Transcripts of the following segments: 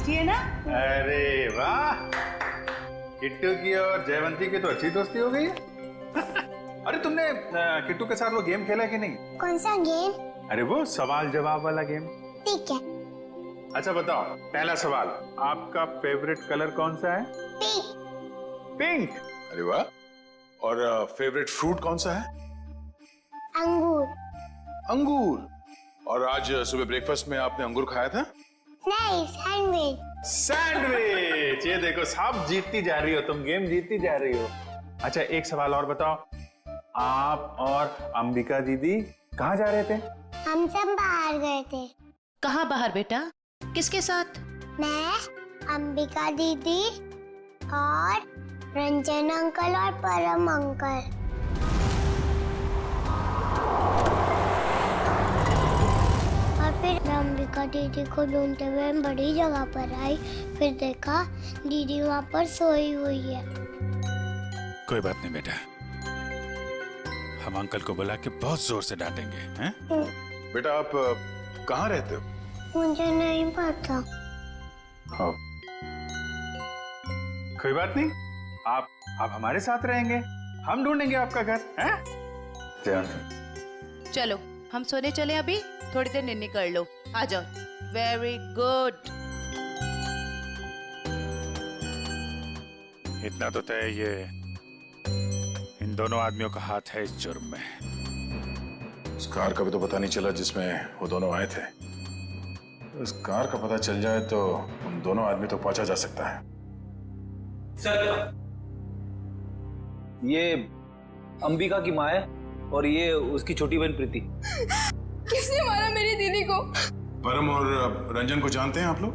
Tasty है ना? अरे वाह, किट्टू की और जयवंती की तो अच्छी दोस्ती हो गई है। अरे तुमने किट्टू के साथ वो गेम खेला कि नहीं? कौन सा गेम? अरे वो सवाल जवाब वाला गेम। ठीक है। अच्छा बताओ, पहला सवाल, आपका फेवरेट कलर कौन सा है? पिंक। पिंक। अरे वाह। और फेवरेट फ्रूट कौन सा है? अंगूर। अंगूर। और आज सुबह ब्रेकफास्ट में आपने अंगूर खाया था? नहीं, सैंडविच। सैंडविच। ये देखो, सब जीतती जा रही हो तुम, गेम जीतती जा रही हो। अच्छा एक सवाल और बताओ, आप और अंबिका दीदी कहाँ जा रहे थे? हम सब बाहर गए थे। कहाँ बाहर बेटा? किसके साथ? मैं, अंबिका दीदी और रंजन अंकल और परम अंकल। और फिर मैं अंबिका दीदी को ढूंढते हुए बड़ी जगह पर आई, फिर देखा दीदी वहाँ पर सोई हुई है। कोई बात नहीं बेटा, हम अंकल को बुला के बहुत जोर से डांटेंगे, हैं? बेटा आप कहाँ रहते हो? मुझे नहीं पता। हाँ। कोई बात नहीं, आप हमारे साथ रहेंगे, हम ढूंढेंगे आपका घर, हैं? जयवंती चलो हम सोने चले, अभी थोड़ी देर निन्नी कर लो, आ जाओ। Very good. इतना तो तय, ये इन दोनों आदमियों का हाथ है इस जुर्म में। उस कार का भी तो पता नहीं चला जिसमें वो दोनों आए थे। उस कार का पता चल जाए तो उन दोनों आदमी तो पहुंचा जा सकता है। सर, ये अंबिका की माँ है और ये उसकी छोटी बहन प्रीति। किसने मारा मेरी दीदी को? परम और रंजन को जानते हैं आप लोग?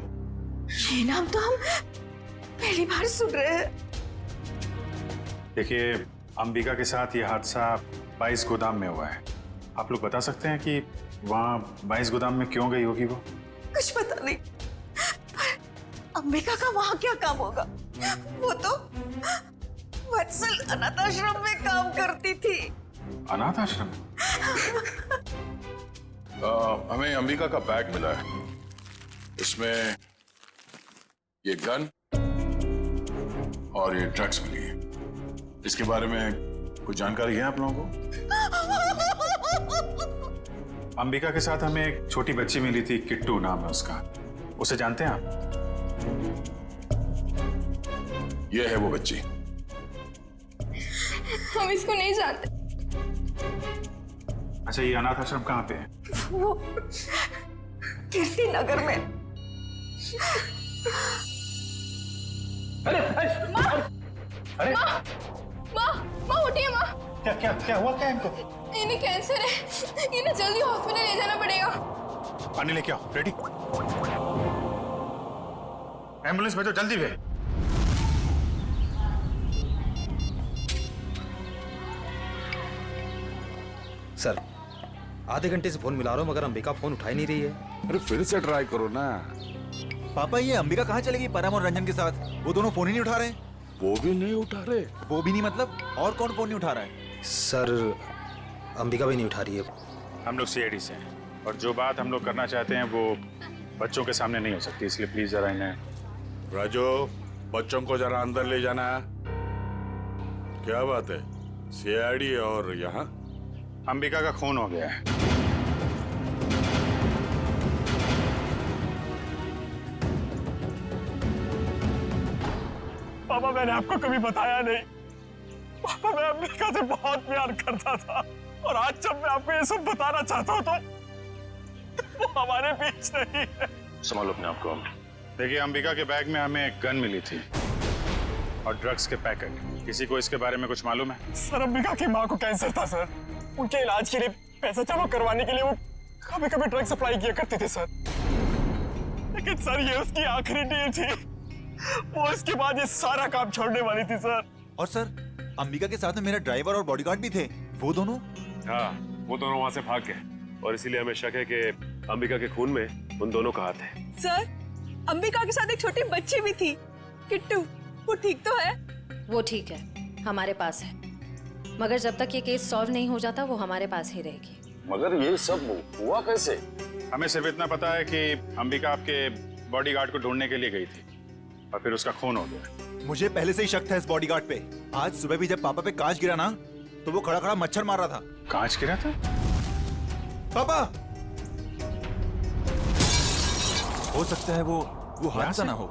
ये नाम तो हम पहली बार सुन रहे हैं। देखिए, अंबिका के साथ ये हादसा 22 गोदाम में हुआ है। आप लोग बता सकते हैं कि वहाँ 22 गोदाम में क्यों गई होगी वो? कुछ पता नहीं, पर अंबिका का वहाँ क्या काम होगा? वो तो वत्सल अनाथ आश्रम में काम करती थी। अनाथ आश्रम? हमें अंबिका का बैग मिला है, इसमें ये गन और ये ड्रग्स मिली है। इसके बारे में कुछ जानकारी है आप लोगों को? अंबिका के साथ हमें एक छोटी बच्ची मिली थी, किट्टू नाम है उसका। उसे जानते हैं आप? ये है वो बच्ची। हम इसको नहीं जानते। अच्छा, ये अनाथ आश्रम कहाँ पे है? वो कीर्ति नगर में। अरे अरे माँ उठिए माँ। क्या क्या क्या हुआ? क्या इनको? इन्हें कैंसर है, इन्हें जल्दी हॉस्पिटल ले जाना पड़ेगा। पानी लेके आओ। रेडी? एम्बुलेंस भेजो जल्दी वे। सर, आधे घंटे से फोन मिला रहा हूँ मगर अंबिका फोन उठा ही नहीं रही है। अरे फिर से ट्राई करो ना। पापा, ये अंबिका कहाँ चलेगी परम और रंजन के साथ? वो दोनों फोन ही नहीं उठा रहे। वो भी नहीं उठा रहे? वो भी नहीं मतलब? और कौन फोन नहीं उठा रहा है? सर, अंबिका भी नहीं उठा रही है। हम लोग सीआईडी से हैं और जो बात हम लोग करना चाहते हैं वो बच्चों के सामने नहीं हो सकती, इसलिए प्लीज जरा इन्हें। राजू, बच्चों को जरा अंदर ले जाना। क्या बात है? सीआईडी और यहाँ? अंबिका का खून हो गया है। पापा, मैंने आपको कभी बताया नहीं। पापा, मैं अंबिका से बहुत प्यार करता था और आज जब मैं आपको ये सब बताना चाहता हूँ तो वो हमारे बीच नहीं है। संभालो अपने आप को। देखिए, अंबिका के बैग में हमें एक गन मिली थी और ड्रग्स के पैकेट। किसी को इसके बारे में कुछ मालूम है? सर, अंबिका की माँ को कैंसर था सर। उनके इलाज के लिए पैसा जमा करवाने के लिए वो कभी कभी ड्रग सप्लाई किया करते थे सर। लेकिन सर, ये उसकी आखिरी डील थी। वो इसके बाद ये सारा काम छोड़ने वाली थी सर। और सर, अंबिका के साथ में मेरा ड्राइवर और बॉडीगार्ड भी थे। वो दोनों? हाँ, वो दोनों वहाँ से भाग गए और इसीलिए हमें शक है कि अंबिका के खून में उन दोनों का हाथ है। सर, अंबिका के साथ एक छोटी बच्ची भी थी, किट्टू। वो ठीक तो है? वो ठीक है, हमारे पास है, मगर जब तक ये केस सॉल्व नहीं हो जाता वो हमारे पास ही रहेगी। मगर ये सब हुआ कैसे? हमें सिर्फ इतना पता है कि अंबिका आपके बॉडीगार्ड को ढूंढने के लिए गई थी और फिर उसका खून हो गया। मुझे पहले से ही शक था इस बॉडीगार्ड पे। आज सुबह भी जब पापा पे कांच गिरा ना, तो वो खड़ा खड़ा मच्छर मार रहा था। कांच गिरा था? पापा, हो सकता है वो हादसा ना हो।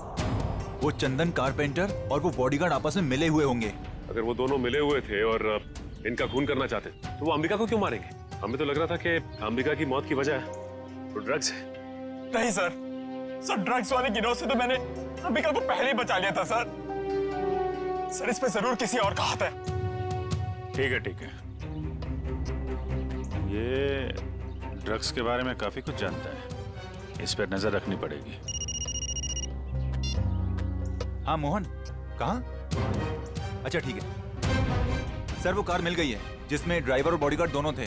वो चंदन कारपेंटर और वो बॉडीगार्ड आपस में मिले हुए होंगे। अगर वो दोनों मिले हुए थे और इनका खून करना चाहते तो वो अंबिका को क्यों मारेंगे? हमें तो लग रहा था कि अंबिका की मौत की वजह वो ड्रग्स है। नहीं सर, ड्रग्स वाले गिरोह से तो मैंने अंबिका को पहले ही बचा लिया था सर। इस पे जरूर किसी और का हाथ है। ठीक है। ये ड्रग्स के बारे में काफी कुछ जानता है, इस पर नजर रखनी पड़ेगी। हाँ मोहन, कहाँ? अच्छा ठीक है सर, वो कार मिल गई है जिसमें ड्राइवर और बॉडीगार्ड दोनों थे।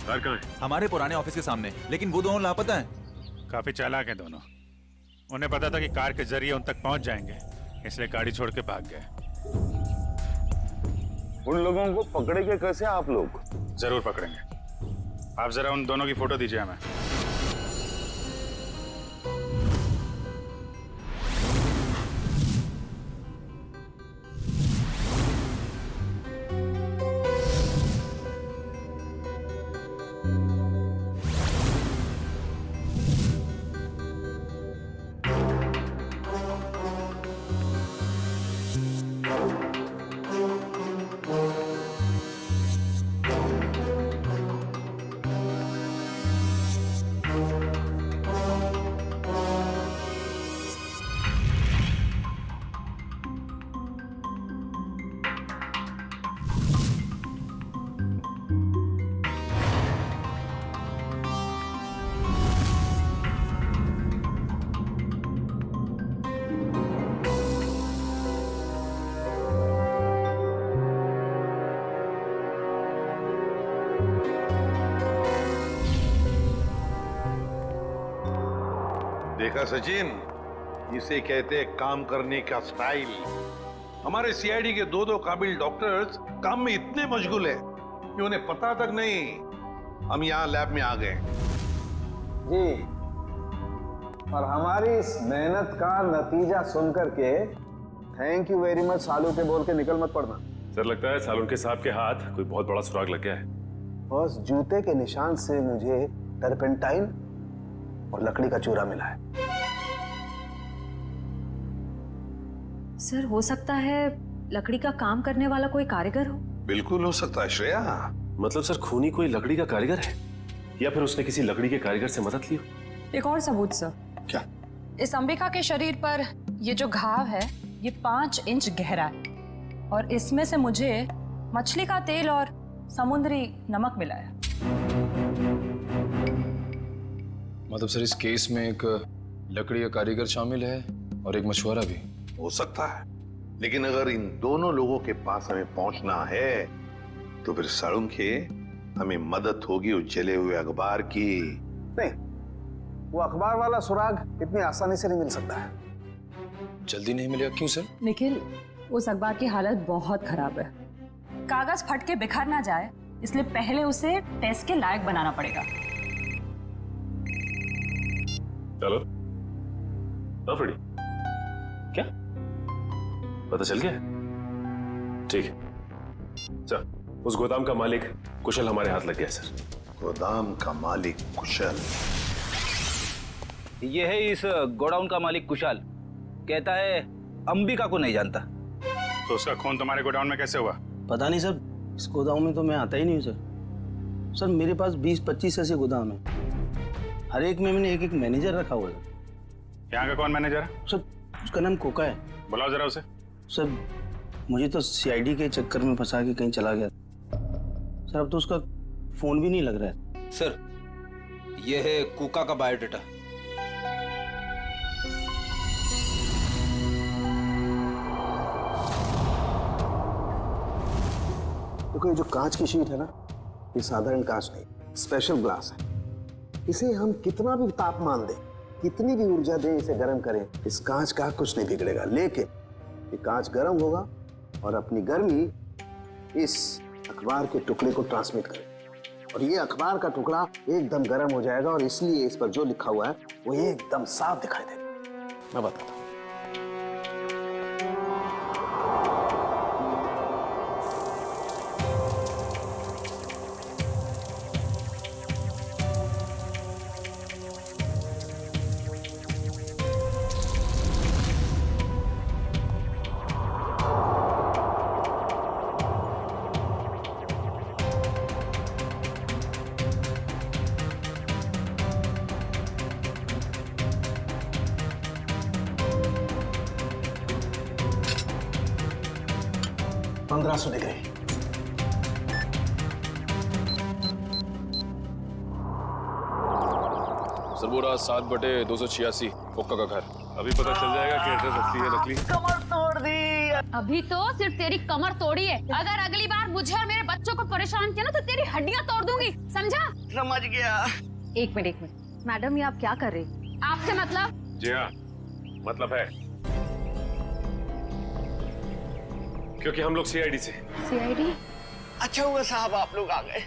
कार कहाँ है? हमारे पुराने ऑफिस के सामने, लेकिन वो दोनों लापता हैं। काफी चालाक हैं दोनों। उन्हें पता था कि कार के जरिए उन तक पहुंच जाएंगे, इसलिए गाड़ी छोड़ के भाग गए। उन लोगों को पकड़ेंगे कैसे आप लोग? जरूर पकड़ेंगे। आप जरा उन दोनों की फोटो दीजिए हमें। देखा सचिन, इसे कहते हैं काम करने का स्टाइल। हमारे सीआईडी के दो काबिल डॉक्टर्स काम में इतने मशगूल है कि उन्हें पता तक नहीं हम यहाँ लैब में आ गए। जी, और हमारी इस मेहनत का नतीजा सुनकर के थैंक यू वेरी मच सालू के बोल के निकल मत पड़ना। सर लगता है सालुंके साहब के हाथ कोई बहुत बड़ा सुराग लग गया है। बस जूते के निशान से मुझे टर्पेंटाइन और लकड़ी का चूरा मिला है। सर, हो सकता है लकड़ी का काम करने वाला कोई कारीगर हो। बिल्कुल हो सकता है श्रेया। मतलब सर खूनी कोई लकड़ी का कारीगर है या फिर उसने किसी लकड़ी के कारीगर से मदद ली हो? एक और सबूत सर। क्या? इस अंबिका के शरीर पर ये जो घाव है ये 5 इंच गहरा है और इसमें से मुझे मछली का तेल और समुद्री नमक मिला है। मतलब सर इस केस में एक लकड़ी का कारीगर शामिल है और एक मछुआरा भी। हो सकता है, लेकिन अगर इन दोनों लोगों के पास हमें पहुंचना है तो फिर सालुंके हमें मदद होगी उस जले हुए अखबार की। नहीं, वो अखबार वाला सुराग इतनी आसानी से नहीं मिल सकता है। जल्दी नहीं मिलेगा? क्यों सर? निखिल, उस अखबार की हालत बहुत खराब है। कागज फट के बिखर ना जाए इसलिए पहले उसे टेस्ट के लायक बनाना पड़ेगा। चलो। हाँ फ्रेडी, क्या पता चल गया? ठीक है सर, उस गोदाम का मालिक कुशल हमारे हाथ लग गया सर। गोदाम का मालिक कुशल? ये है इस गोडाउन का मालिक कुशल। कहता है अंबिका को नहीं जानता। तो उसका खून तुम्हारे गोडाउन में कैसे हुआ? पता नहीं सर, इस गोदाम में तो मैं आता ही नहीं हूँ सर। सर मेरे पास 20-25 ऐसे गोदाम है, हर एक में मैंने एक मैनेजर रखा हुआ है। यहाँ का कौन मैनेजर है? सर उसका नाम कोका है। बुलाओ जरा उसे। सर मुझे तो सीआईडी के चक्कर में फंसा के कहीं चला गया सर, अब तो उसका फोन भी नहीं लग रहा है। सर ये है कोका का बायोडाटा। देखो ये जो कांच की शीट है ना, ये साधारण कांच नहीं, स्पेशल ग्लास है। इसे हम कितना भी तापमान दें, कितनी भी ऊर्जा दें, इसे गर्म करें, इस कांच का कुछ नहीं बिगड़ेगा। लेकिन ये कांच गर्म होगा और अपनी गर्मी इस अखबार के टुकड़े को ट्रांसमिट करेगा और ये अखबार का टुकड़ा एकदम गर्म हो जाएगा और इसलिए इस पर जो लिखा हुआ है वो एकदम साफ दिखाई देगा। मैं बताता हूँ। $1500 डिग्री। सरबोरा 7/286 कोका का घर। अभी पता चल जाएगा कि एड्रेस असली है नकली। कमर तोड़ दी। अभी तो सिर्फ तेरी कमर तोड़ी है, अगर अगली बार मुझे और मेरे बच्चों को परेशान किया ना तो तेरी हड्डियां तोड़ दूंगी, समझा? समझ गया। एक मिनट मैडम, ये आप क्या कर रही? आपसे मतलब? जी हाँ, मतलब है, क्योंकि हम लोग सीआईडी से। सीआईडी? अच्छा हुआ साहब आप लोग आ गए।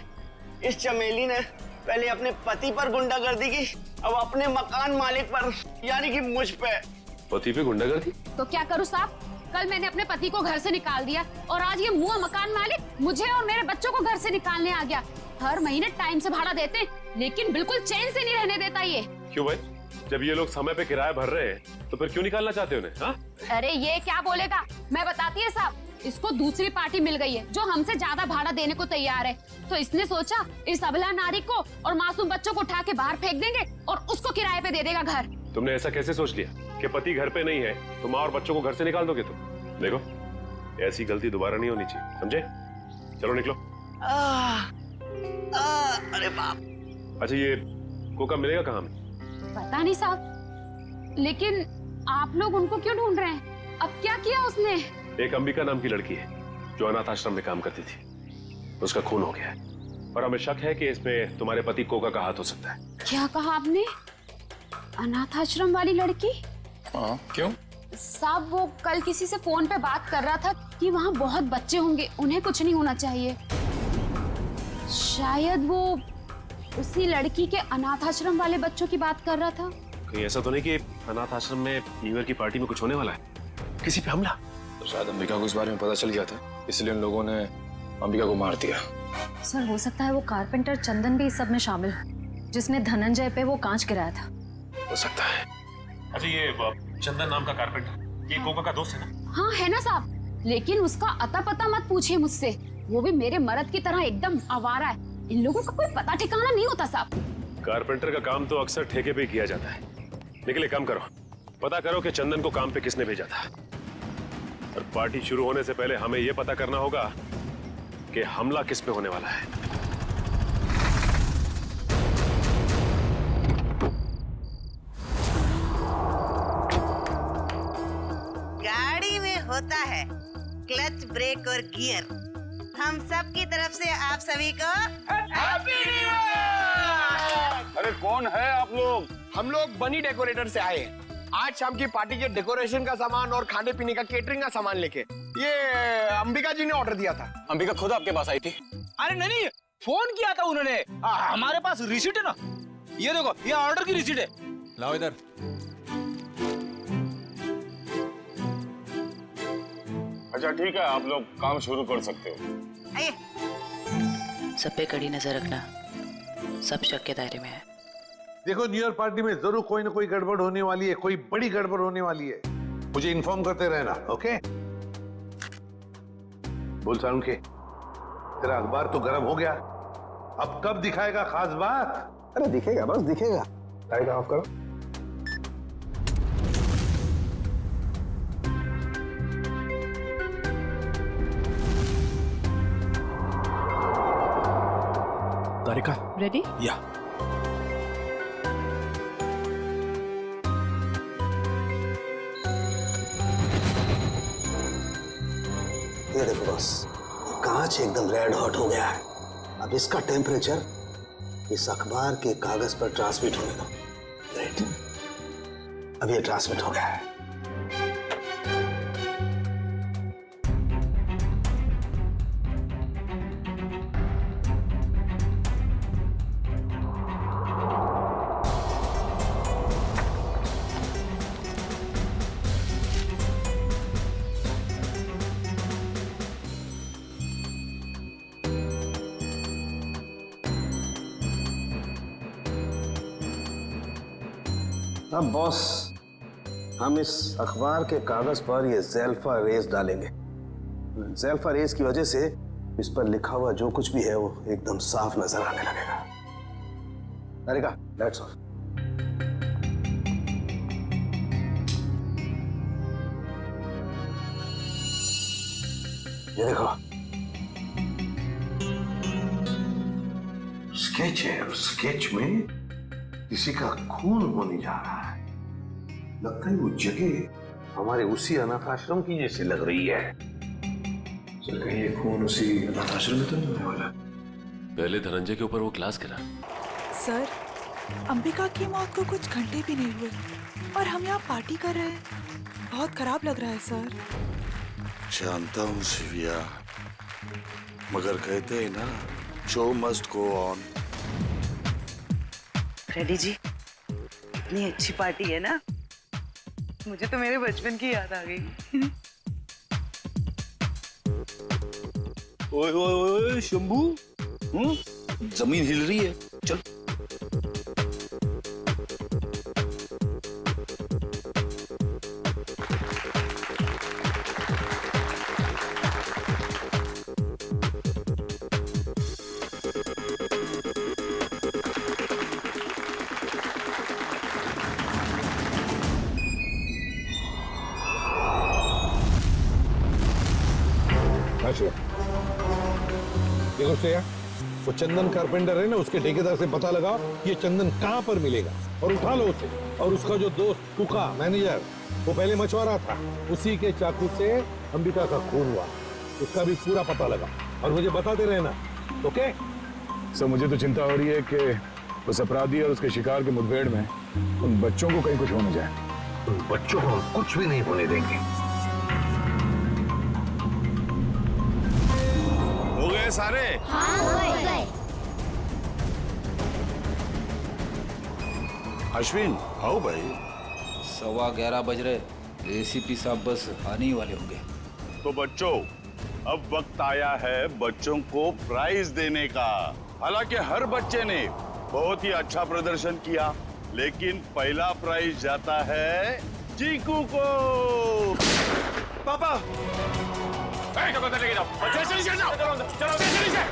इस चमेली ने पहले अपने पति पर गुंडागर्दी की, अब अपने मकान मालिक पर, यानी कि मुझ पे। पति पे गुंडागर्दी? तो क्या करूँ साहब? कल मैंने अपने पति को घर से निकाल दिया और आज ये मुआ मकान मालिक मुझे और मेरे बच्चों को घर से निकालने आ गया। हर महीने टाइम से भाड़ा देते हैं, लेकिन बिल्कुल चैन से नहीं रहने देता ये। क्यों भाई? जब ये लोग समय पे किराया भर रहे हैं तो फिर क्यों निकालना चाहते उन्हें? हाँ? अरे ये क्या बोलेगा, मैं बताती है साहब, इसको दूसरी पार्टी मिल गई है जो हमसे ज्यादा भाड़ा देने को तैयार है, तो इसने सोचा इस अबला नारी को और मासूम बच्चों को उठा के बाहर फेंक देंगे और उसको किराए पे दे देगा घर। तुमने ऐसा कैसे सोच लिया कि पति घर पे नहीं है तो माँ और बच्चों को घर से निकाल दोगे तुम? देखो, ऐसी गलती दोबारा नहीं होनी चाहिए, समझे? चलो निकलो। अरे बाप। अच्छा, ये कोका मिलेगा कहाँ? पता नहीं साहब, लेकिन आप लोग उनको क्यों ढूंढ रहे हैं? अब क्या किया उसने? एक अंबिका नाम की लड़की है जो अनाथ आश्रम में काम करती थी, उसका खून हो गया है और हमें शक है कि इसमें तुम्हारे पति कोका का हाथ हो सकता है। क्या कहा आपने? अनाथ आश्रम वाली लड़की? हाँ, क्यों? साहब वो कल किसी से फोन पे बात कर रहा था कि वहाँ बहुत बच्चे होंगे, उन्हें कुछ नहीं होना चाहिए। शायद वो उसी लड़की के अनाथ आश्रम वाले बच्चों की बात कर रहा था। कहीं ऐसा तो नहीं कि अनाथ आश्रम में न्यू ईयर की पार्टी में कुछ होने वाला है, किसी पे हमला? तो शायद अंबिका को इस बारे में पता चल गया था, इसलिए उन लोगों ने अंबिका को मार दिया। सर हो सकता है वो कारपेंटर चंदन भी इस सब में शामिल हो, जिसने धनंजय पे वो कांच गिराया था। हो सकता है। अच्छा, ये चंदन नाम का कारपेंटर ये कोका का दोस्त है ना? हाँ है ना साहब, लेकिन उसका अता पता मत पूछिए मुझसे, वो भी मेरे मर्द की तरह एकदम आवारा है। इन लोगों का कोई पता ठिकाना नहीं होता साहब। कारपेंटर का काम तो अक्सर ठेके पे किया जाता है, लेकिन एक काम करो, पता करो कि चंदन को काम पे किसने भेजा था, और पार्टी शुरू होने से पहले हमें यह पता करना होगा कि हमला किस पे होने वाला है। गाड़ी में होता है क्लच, ब्रेक और गियर। हम सब की तरफ से आप सभी को हैप्पी न्यू ईयर। अरे कौन है आप लोग? हम लोग बनी डेकोरेटर से आए हैं। आज शाम की पार्टी के डेकोरेशन का सामान और खाने पीने का केटरिंग का सामान लेके। ये अंबिका जी ने ऑर्डर दिया था। अंबिका खुद आपके पास आई थी? अरे नहीं, फोन किया था उन्होंने। हमारे पास रिसीट है ना, ये देखो, ये ऑर्डर की रिसीट है। लाओ इधर। अच्छा ठीक है, आप लोग काम शुरू कर सकते हो। आइए। सब पे कड़ी नजर रखना, सब शक के दायरे में है। देखो, न्यू ईयर पार्टी में जरूर कोई ना कोई गड़बड़ होने वाली है, कोई बड़ी गड़बड़ होने वाली है। मुझे इन्फॉर्म करते रहना, ओके? बोल सारुण के, तेरा अखबार तो गर्म हो गया, अब कब दिखाएगा खास बात? अरे दिखेगा, बस दिखेगा। लाइट ऑफ करो। तारिका रेडी? या ये देखो बस, ये कांच एकदम रेड हॉट हो गया है। अब इसका टेम्परेचर इस अखबार के कागज पर ट्रांसमिट होने दो। ग्रेट, अब ये ट्रांसमिट हो गया है। अब बॉस, हम इस अखबार के कागज पर ये ज़ेल्फा रेस डालेंगे। ज़ेल्फा रेस की वजह से इस पर लिखा हुआ जो कुछ भी है वो एकदम साफ नजर आने लगेगा। अरेगा, लेट्स ऑफ। ये देखो, स्केच है और स्केच में किसी का खून होने जा रहा है। लगता है वो जगह हमारे उसी अनाथ आश्रम की जैसी लग रही है। सर कहीं ये खून उसी अनाथ आश्रम में तो नहीं होने वाला? पहले धनंजय के ऊपर वो ग्लास गिरा। सर, अंबिका की मौत को कुछ घंटे भी नहीं हुए और हम यहाँ पार्टी कर रहे हैं। बहुत खराब लग रहा है सर। जानता हूँ शिविया, मगर कहते हैं ना, show must go on. Reddy ji, इतनी अच्छी पार्टी है ना, मुझे तो मेरे बचपन की याद आ गई। ओए ओए ओए शंभू, जमीन हिल रही है, चल। देखो श्रेया, वो चंदन कारपेंटर है ना, उसके ठेकेदार से पता लगाओ ये चंदन कहाँ पर मिलेगा और उठा लो उसे। और उसका जो दोस्त कुका मैनेजर, वो पहले मछुआरा था, उसी के चाकू से अंबिका का खून हुआ, उसका भी पूरा पता लगा और मुझे बताते रहना, ओके? सर मुझे तो चिंता हो रही है कि उस अपराधी और उसके शिकार के मुठभेड़ में उन बच्चों को कहीं कुछ हो न जाए। उन बच्चों को कुछ भी नहीं होने देंगे। हो गए सारे? हाँ, हो गए। अश्विन, आओ भाई। 11:15 बज रहे, एसीपी साहब बस आने ही वाले होंगे। तो बच्चों, अब वक्त आया है बच्चों को प्राइज देने का। हालांकि हर बच्चे ने बहुत ही अच्छा प्रदर्शन किया, लेकिन पहला प्राइज जाता है चीकू को। पापा, लेके जाओ, जैसे नीचे जाओ, चलो जैसे नीचे।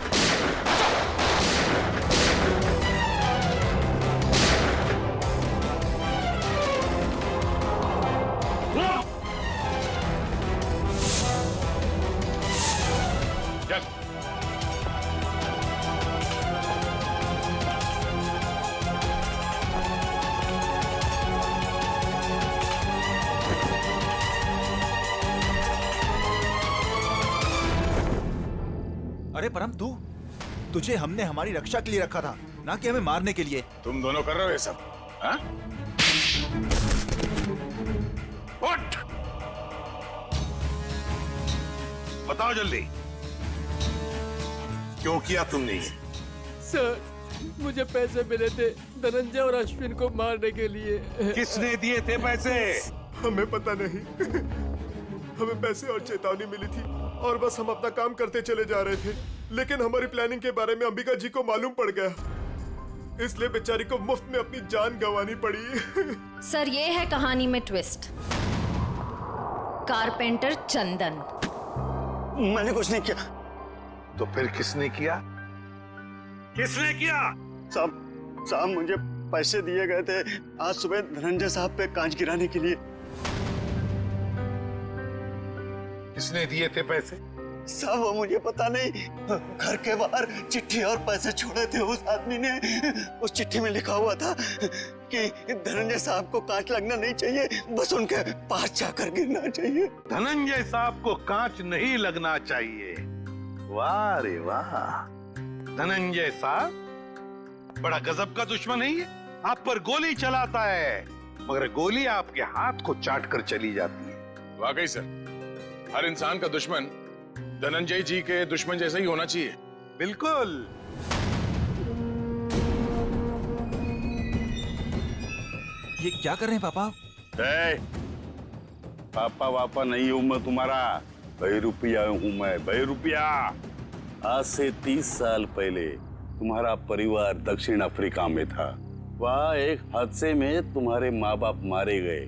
अरे परम, तुझे हमने हमारी रक्षा के लिए रखा था, ना कि हमें मारने के लिए। तुम दोनों कर रहे हो ये सब, हाँ? उठ! बताओ जल्दी, क्यों किया तुमने ये? सर, मुझे पैसे मिले थे धनंजय और अश्विन को मारने के लिए। किसने दिए थे पैसे? हमें पता नहीं। हमें पैसे और चेतावनी मिली थी और बस हम अपना काम करते चले जा रहे थे, लेकिन हमारी प्लानिंग के बारे में अंबिका जी को मालूम पड़ गया, इसलिए बेचारी को मुफ्त में अपनी जान गंवानी पड़ी। सर, ये है कहानी में ट्विस्ट। कारपेंटर चंदन। मैंने कुछ नहीं किया। तो फिर किसने किया? किसने किया? साहब मुझे पैसे दिए गए थे आज सुबह धनंजय साहब पे कांच गिराने के लिए। किसने दिए थे पैसे? साहब वो मुझे पता नहीं, घर के बाहर चिट्ठी और पैसे छोड़े थे उस आदमी ने। उस चिट्ठी में लिखा हुआ था कि धनंजय साहब को कांच लगना नहीं चाहिए, बस उनके पास जाकर गिरना चाहिए। धनंजय साहब को कांच नहीं लगना चाहिए। वाह रे वाह, धनंजय साहब बड़ा गजब का दुश्मन है ये। आप पर गोली चलाता है, मगर गोली आपके हाथ को चाट कर चली जाती है। वाकई सर, हर इंसान का दुश्मन धनंजय जी के दुश्मन जैसा ही होना चाहिए। बिल्कुल। ये क्या कर रहे हैं पापा? पापा वापा नहीं हूं मैं तुम्हारा, बहरूपिया हूं मैं, बहरूपिया। आज से 30 साल पहले तुम्हारा परिवार दक्षिण अफ्रीका में था वहाँ एक हादसे में तुम्हारे माँ बाप मारे गए,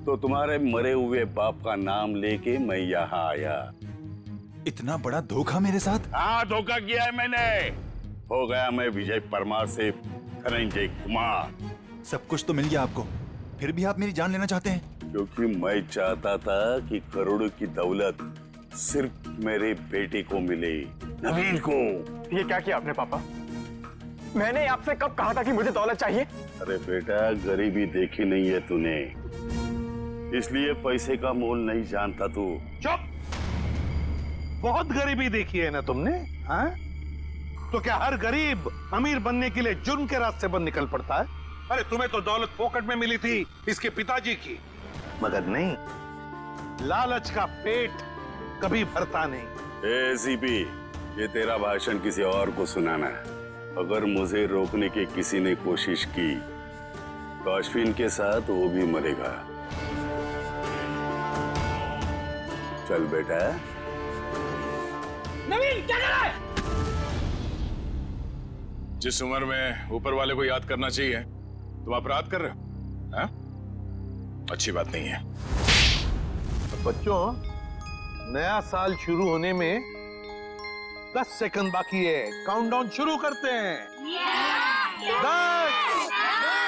तो तुम्हारे मरे हुए बाप का नाम लेके मैं यहाँ आया। इतना बड़ा धोखा मेरे साथ? हाँ, धोखा किया है मैंने। हो गया मैं विजय परमार से धनंजय कुमार। सब कुछ तो मिल गया आपको, फिर भी आप मेरी जान लेना चाहते हैं? क्योंकि मैं चाहता था कि करोड़ों की दौलत सिर्फ मेरे बेटे को मिले, नवीन को। ये क्या किया आपने पापा? मैंने आपसे कब कहा था कि मुझे दौलत चाहिए? अरे बेटा, गरीबी देखी नहीं है तूने, इसलिए पैसे का मोल नहीं जानता तू। चुप! बहुत गरीबी देखी है ना तुमने, हाँ? तो क्या हर गरीब अमीर बनने के लिए जुर्म के रास्ते पर निकल पड़ता है? अरे तुम्हें तो दौलत फोकट में मिली थी इसके पिताजी की, मगर नहीं, लालच का पेट कभी भरता नहीं। एसीपी, ये तेरा भाषण किसी और को सुनाना है। अगर मुझे रोकने की किसी ने कोशिश की तो अश्विन के साथ वो भी मरेगा। चल बेटा। नवीन, क्या कर रहा है? जिस उम्र में ऊपर वाले को याद करना चाहिए तुम अपराध कर रहे हो, हाँ? अच्छी बात नहीं है। तो बच्चों, नया साल शुरू होने में 10 सेकंड बाकी है। काउंटडाउन शुरू करते हैं। 10, 9,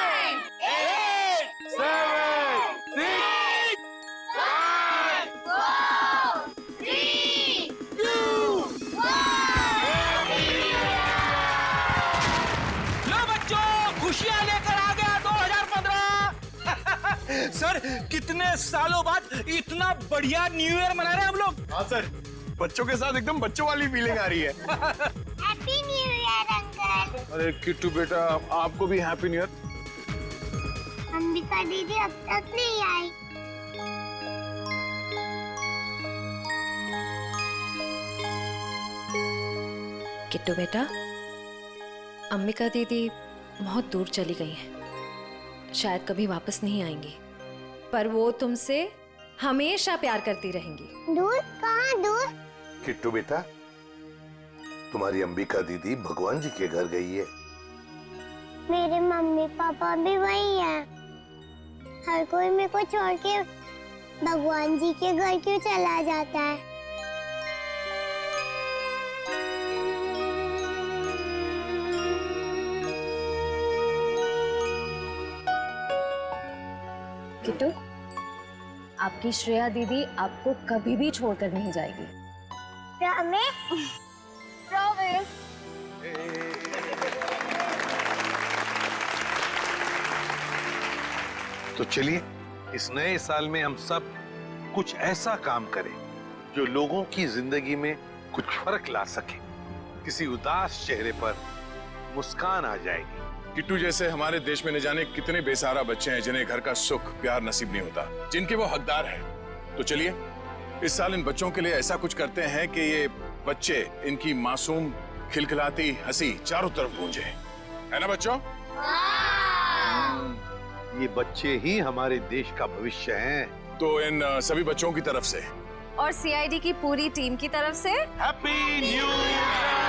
8, 7, 6, 5, 4, 3, 2, 1। लो बच्चों, खुशियां लेकर आ गया 2015। सर, कितने सालों बाद इतना बढ़िया न्यू ईयर मना रहे हैं हम लोग। हाँ सर, बच्चों के साथ एकदम बच्चों वाली फीलिंग आ रही है। Happy new year uncle. अरे किट्टू बेटा, आपको भी हैप्पी न्यू ईयर। अंबिका दीदी अब तक नहीं आई। किट्टू बेटा, अंबिका दीदी बहुत दूर चली गई हैं, शायद कभी वापस नहीं आएंगी, पर वो तुमसे हमेशा प्यार करती रहेंगी। दूर? कहाँ दूर? किट्टू बेटा, तुम्हारी अंबिका दीदी भगवान जी के घर गई है। मेरे मम्मी पापा भी वही हैं। हर कोई मेरे को छोड़ के भगवान जी के घर क्यों चला जाता है? किट्टू, आपकी श्रेया दीदी आपको कभी भी छोड़कर नहीं जाएगी। प्रॉमिस? प्रॉमिस। तो चलिए, इस नए साल में हम सब कुछ ऐसा काम करें जो लोगों की जिंदगी में कुछ फर्क ला सके। किसी उदास चेहरे पर मुस्कान आ जाएगी। किट्टू जैसे हमारे देश में न जाने कितने बेसहारा बच्चे हैं जिन्हें घर का सुख प्यार नसीब नहीं होता, जिनके वो हकदार हैं। तो चलिए, इस साल इन बच्चों के लिए ऐसा कुछ करते हैं कि ये बच्चे, इनकी मासूम खिलखिलाती हंसी चारों तरफ गूंजे, है ना बच्चों? ये बच्चे ही हमारे देश का भविष्य हैं। तो इन सभी बच्चों की तरफ से और सीआईडी की पूरी टीम की तरफ से हैप्पी न्यू ईयर।